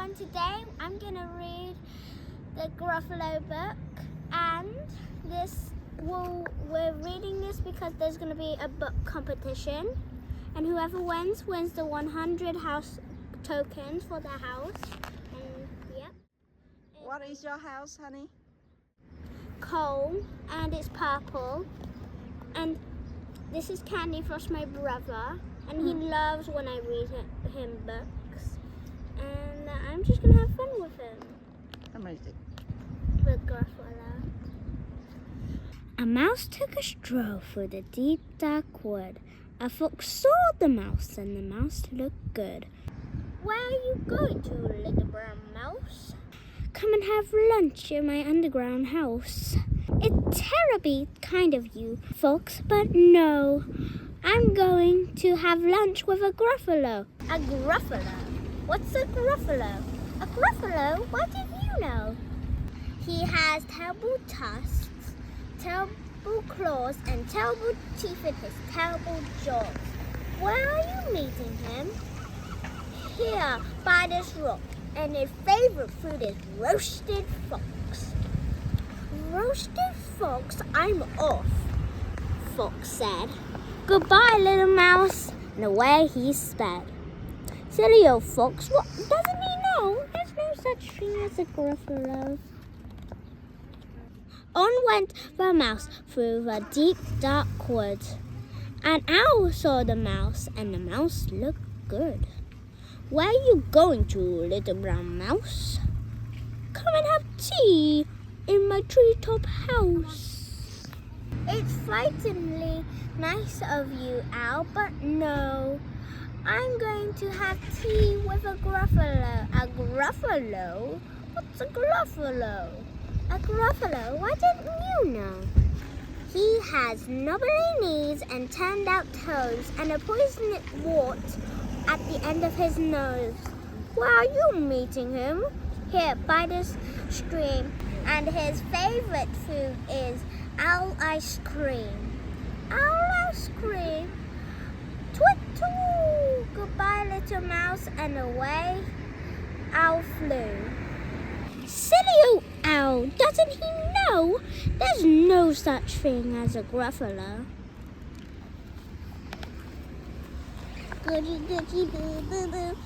everyone, today I'm going to read the Gruffalo book, and we're reading this because there's going to be a book competition, and whoever wins the 100 house tokens for the house. And yep. What is your house, honey? Coal, and it's purple, and this is Candyfloss, my brother, and he loves when I read him books, and I'm just gonna have fun with him. Amazing. With Gruffalo. A mouse took a stroll through the deep dark wood. A fox saw the mouse, and the mouse looked good. Where are you going to, little brown mouse? Come and have lunch in my underground house. It's terribly kind of you, fox, but no. I'm going to have lunch with a Gruffalo. A Gruffalo? What's a Gruffalo? A Gruffalo? Why didn't you know? He has terrible tusks, terrible claws, and terrible teeth in his terrible jaws. Where are you meeting him? Here, by this rock. And his favorite food is roasted fox. Roasted fox, I'm off, Fox said. Goodbye, little mouse. And away he sped. Silly old fox, what doesn't he know? There's no such thing as a Gruffalo. On went the mouse through the deep dark wood. An owl saw the mouse, and the mouse looked good. Where are you going to, little brown mouse? Come and have tea in my treetop house. It's frighteningly nice of you, owl, but no. I'm going to have tea with a Gruffalo. A Gruffalo? What's a Gruffalo? A Gruffalo? Why didn't you know? He has knobbly knees and turned out toes and a poisonous wart at the end of his nose. Where are you meeting him? Here, by this stream. And his favorite food is owl ice cream. Owl ice cream? Twit-twoo! Goodbye, little mouse, and away owl flew. Silly old owl, doesn't he know? There's no such thing as a Gruffalo. Goody, goody, boo, boo, boo.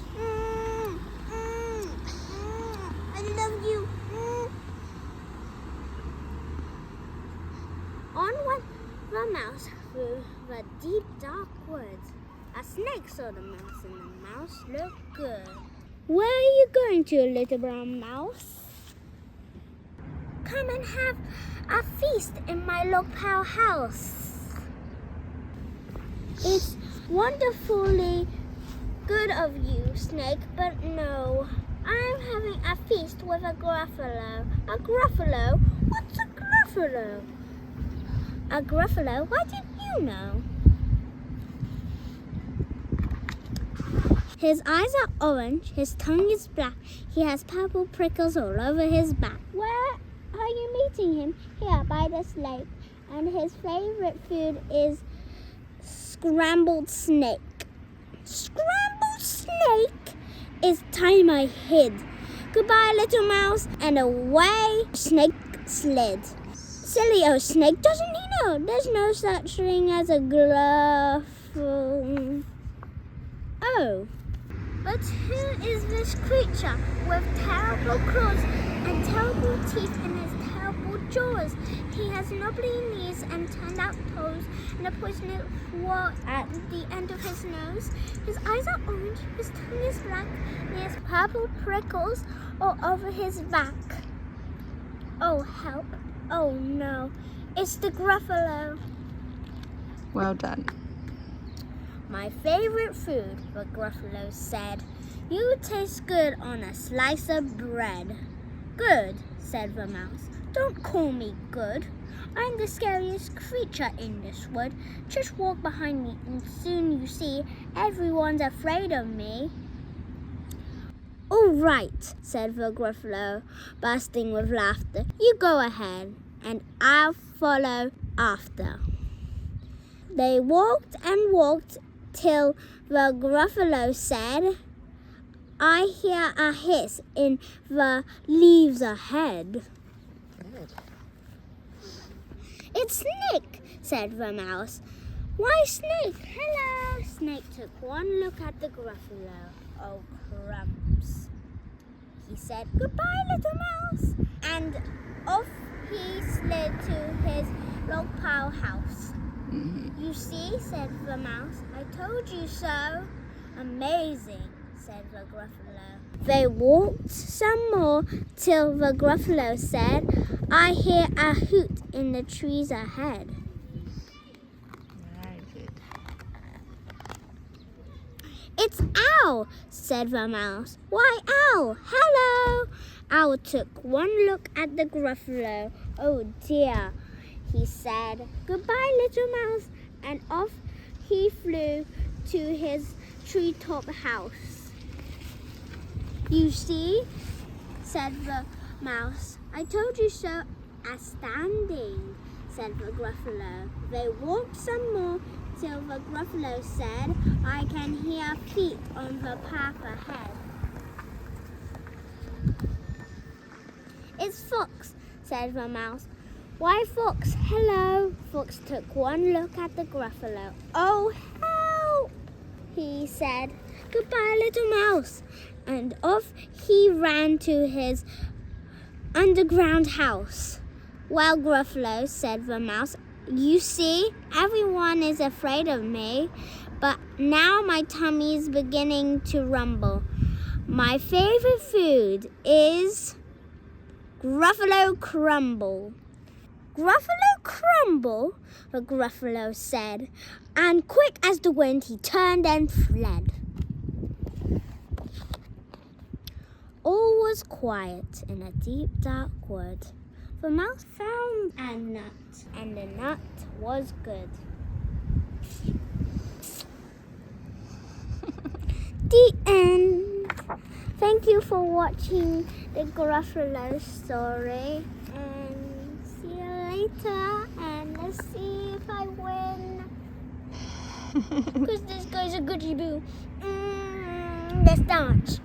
I love you. On went the mouse through the deep dark woods. A snake saw the mouse, and the mouse looked good. Where are you going to, little brown mouse? Come and have a feast in my log pile house. It's wonderfully good of you, snake, but no. I'm having a feast with a Gruffalo. A Gruffalo? What's a Gruffalo? A Gruffalo? Why didn't you know? His eyes are orange, his tongue is black, he has purple prickles all over his back. Where are you meeting him? Here, by this lake. And his favorite food is scrambled snake. Scrambled snake is time I hid. Goodbye, little mouse, and away snake slid. Silly old snake, doesn't he know? There's no such thing as a Gruffalo. Oh, but who is this creature with terrible claws and terrible teeth in his terrible jaws? He has knobbly knees and turned out toes and a poisonous wart at the end of his nose. His eyes are orange, his tongue is black, and he has purple prickles all over his back. Oh, help. Oh, no. It's the Gruffalo. Well done. My favorite food, the Gruffalo said. You taste good on a slice of bread. Good, said the mouse. Don't call me good. I'm the scariest creature in this wood. Just walk behind me and soon you see everyone's afraid of me. All right, said the Gruffalo, bursting with laughter. You go ahead and I'll follow after. They walked and walked till the Gruffalo said, I hear a hiss in the leaves ahead. Good. It's Snake, said the mouse. Why, Snake? Hello. Snake took one look at the Gruffalo. Oh, crumbs. He said, goodbye, little mouse. And off he slid to his log pile house. You see, said the mouse, I told you so. Amazing, said the Gruffalo. They walked some more till the Gruffalo said, I hear a hoot in the trees ahead. Very good. It's Owl, said the mouse. Why, Owl, hello. Owl took one look at the Gruffalo. Oh dear, he said. Goodbye, little mouse. And off he flew to his treetop house. You see, said the mouse. I told you so. Astounding, said the Gruffalo. They walked some more till the Gruffalo said, I can hear feet on the path ahead. It's Fox, said the mouse. Why, Fox, hello. Fox took one look at the Gruffalo. Oh, help, he said. Goodbye, little mouse. And off he ran to his underground house. Well, Gruffalo, said the mouse, you see, everyone is afraid of me, but now my tummy's beginning to rumble. My favorite food is Gruffalo crumble. Gruffalo crumble, the Gruffalo said, and quick as the wind he turned and fled. All was quiet in a deep dark wood. The mouse found a nut, and the nut was good. The end. Thank you for watching the Gruffalo story, and see you later, and let's see if I win. Because this guy's a goody boo. Let's dance.